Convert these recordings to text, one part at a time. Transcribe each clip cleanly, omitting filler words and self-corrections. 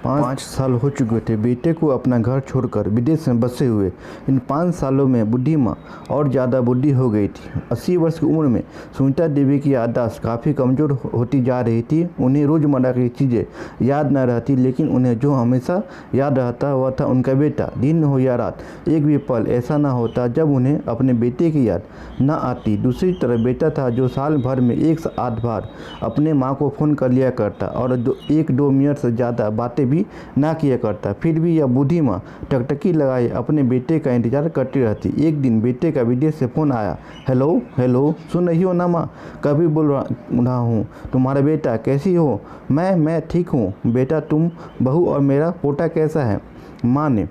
5 साल हो चुके थे बेटे को अपना घर छोड़कर विदेश में बसे हुए। इन 5 सालों में बूढ़ी माँ और ज़्यादा बूढ़ी हो गई थी। 80 वर्ष की उम्र में सुनीता देवी की याददाश्त काफ़ी कमज़ोर होती जा रही थी। उन्हें रोज़मर्रा की चीज़ें याद न रहती, लेकिन उन्हें जो हमेशा याद रहता वह था उनका बेटा। दिन हो या रात, एक भी पल ऐसा ना होता जब उन्हें अपने बेटे की याद न आती। दूसरी तरफ बेटा था जो साल भर में 1 से 8 बार अपने माँ को फ़ोन कर लिया करता और 1-2 मिनट से ज़्यादा बातें भी ना किया करता। फिर भी यह बूढ़ी माँ टकटकी लगाए अपने बेटे का इंतज़ार करती रहती। एक दिन बेटे का विदेश से फ़ोन आया। हेलो हेलो, सुन रही हो ना माँ? कभी बोल रहा हूँ, तुम्हारा बेटा कैसी हो? मैं ठीक हूँ बेटा, तुम बहू और मेरा पोता कैसा है? माँ ने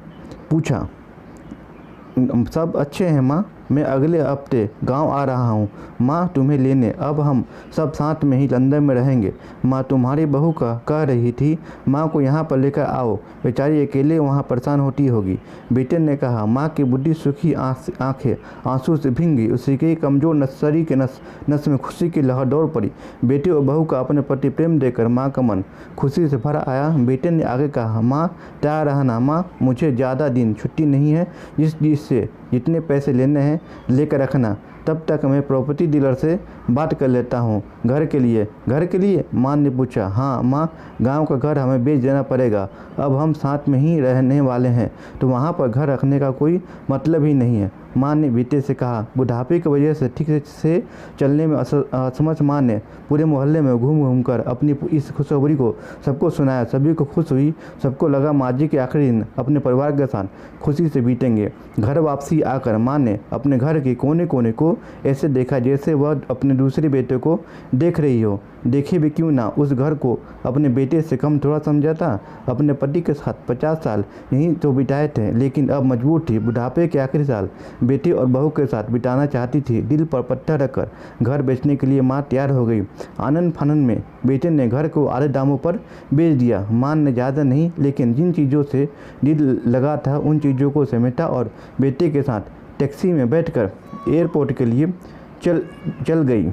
पूछा। सब अच्छे हैं माँ, मैं अगले हफ्ते गांव आ रहा हूँ माँ तुम्हें लेने। अब हम सब साथ में ही लंदन में रहेंगे। माँ तुम्हारी बहू का कह रही थी माँ को यहाँ पर लेकर आओ, बेचारी अकेले वहाँ परेशान होती होगी। बेटे ने कहा। माँ की बुढ़ी सूखी आंखें आंसू से भीग गई। उसी के कमज़ोर शरीर के नस में खुशी की लहर दौड़ पड़ी। बेटे और बहू का अपने प्रति प्रेम देकर माँ का मन खुशी से भरा आया। बेटे ने आगे कहा, माँ तैयार रहना माँ, मुझे ज़्यादा दिन छुट्टी नहीं है। जिससे जितने पैसे लेने हैं लेकर रखना, तब तक मैं प्रॉपर्टी डीलर से बात कर लेता हूँ। घर के लिए माँ ने पूछा। हाँ माँ, गांव का घर हमें बेच देना पड़ेगा। अब हम साथ में ही रहने वाले हैं, तो वहाँ पर घर रखने का कोई मतलब ही नहीं है, माँ ने बेटे से कहा। बुढ़ापे की वजह से ठीक से चलने में असमर्थ माँ ने पूरे मोहल्ले में घूम कर अपनी इस खुशखबरी को सबको सुनाया। सभी को खुश हुई। सबको लगा माँ जी के आखिरी दिन अपने परिवार के साथ खुशी से बीतेंगे। घर वापसी आकर माँ ने अपने घर के कोने कोने को ऐसे देखा जैसे वह अपने दूसरे बेटे को देख रही हो। देखे भी क्यों ना, उस घर को अपने बेटे से कम थोड़ा समझा था। अपने पति के साथ 50 साल यहीं तो बिताए थे, लेकिन अब मजबूर थी। बुढ़ापे के आखिरी साल बेटे और बहू के साथ बिताना चाहती थी। दिल पर पत्थर रखकर घर बेचने के लिए माँ तैयार हो गई। आनंद फानंद में बेटे ने घर को आधे दामों पर बेच दिया। माँ ने ज़्यादा नहीं, लेकिन जिन चीज़ों से दिल लगा था उन चीज़ों को समेटा और बेटे के साथ टैक्सी में बैठकर एयरपोर्ट के लिए चल गई।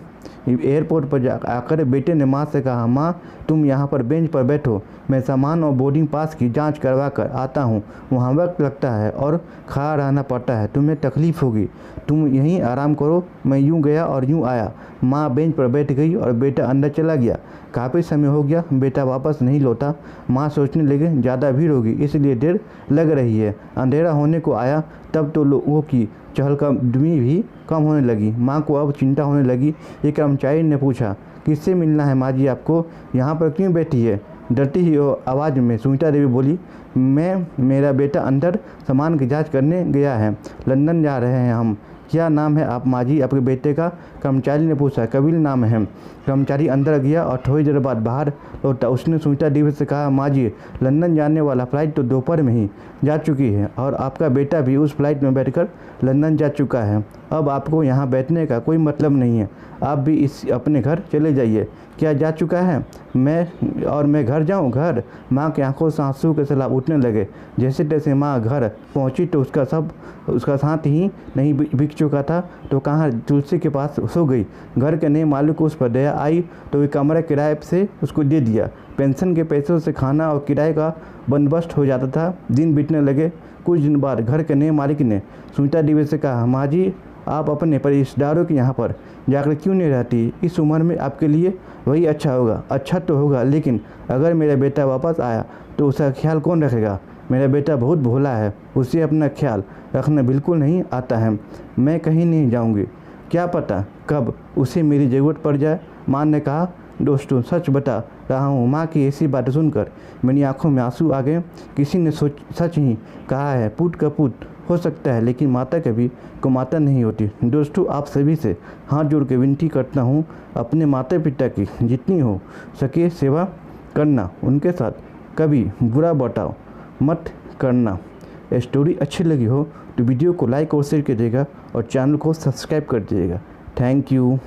एयरपोर्ट पर आकर बेटे ने माँ से कहा, माँ तुम यहाँ पर बेंच पर बैठो, मैं सामान और बोर्डिंग पास की जांच करवा कर आता हूँ। वहाँ वक्त लगता है और खड़ा रहना पड़ता है, तुम्हें तकलीफ़ होगी, तुम यहीं आराम करो। मैं यूँ गया और यूँ आया। माँ बेंच पर बैठ गई और बेटा अंदर चला गया। काफ़ी समय हो गया, बेटा वापस नहीं लौटा। माँ सोचने लगे ज़्यादा भीड़ होगी इसलिए देर लग रही है। अंधेरा होने को आया तब तो लोगों की चहलकदमी भी कम होने लगी। माँ को अब चिंता होने लगी। एक कर्मचारी ने पूछा, किससे मिलना है माँ जी आपको? यहाँ पर क्यों बैठी है? डरती हुई आवाज़ में सुनीता देवी बोली, मेरा बेटा अंदर सामान की जांच करने गया है, लंदन जा रहे हैं हम। क्या नाम है आप माँ जी आपके बेटे का? कर्मचारी ने पूछा। कबीर नाम है। कर्मचारी अंदर गया और थोड़ी देर बाद बाहर लौटा। उसने सुनीता देवी से कहा, माँ जी लंदन जाने वाला फ़्लाइट तो दोपहर में ही जा चुकी है और आपका बेटा भी उस फ्लाइट में बैठकर लंदन जा चुका है। अब आपको यहाँ बैठने का कोई मतलब नहीं है, आप भी अपने घर चले जाइए। क्या जा चुका है? मैं घर जाऊँ? घर? माँ की आंखों से आंसू के सैलाब उठने लगे। जैसे तैसे माँ घर पहुँची तो उसका साथ ही नहीं बिक चुका था तो कहाँ तुलसी के पास सो गई। घर के नए मालिक को उस पर दया आई तो वे कमरा किराए से उसको दे दिया। पेंशन के पैसों से खाना और किराए का बंदोबस्त हो जाता था। दिन बीतने लगे। कुछ दिन बाद घर के नए मालिक ने सुनीता देवी से कहा, माँ जी आप अपने रिश्तेदारों के यहाँ पर जाकर क्यों नहीं रहती? इस उम्र में आपके लिए वही अच्छा होगा। अच्छा तो होगा, लेकिन अगर मेरा बेटा वापस आया तो उसका ख्याल कौन रखेगा? मेरा बेटा बहुत भोला है, उसे अपना ख्याल रखना बिल्कुल नहीं आता है। मैं कहीं नहीं जाऊंगी, क्या पता कब उसे मेरी ज़रूरत पड़ जाए। माँ ने कहा। दोस्तों सच बता रहा हूँ, माँ की ऐसी बात सुनकर मेरी आंखों में आंसू आ गए। किसी ने सच ही कहा है, पुत का पुत हो सकता है लेकिन माता कभी को माता नहीं होती। दोस्तों आप सभी से हाथ जोड़ के विनती करता हूँ, अपने माता पिता की जितनी हो सके सेवा करना, उनके साथ कभी बुरा बर्ताव मत करना। स्टोरी अच्छी लगी हो तो वीडियो को लाइक और शेयर कीजिएगा और चैनल को सब्सक्राइब कर दीजिएगा। Thank you.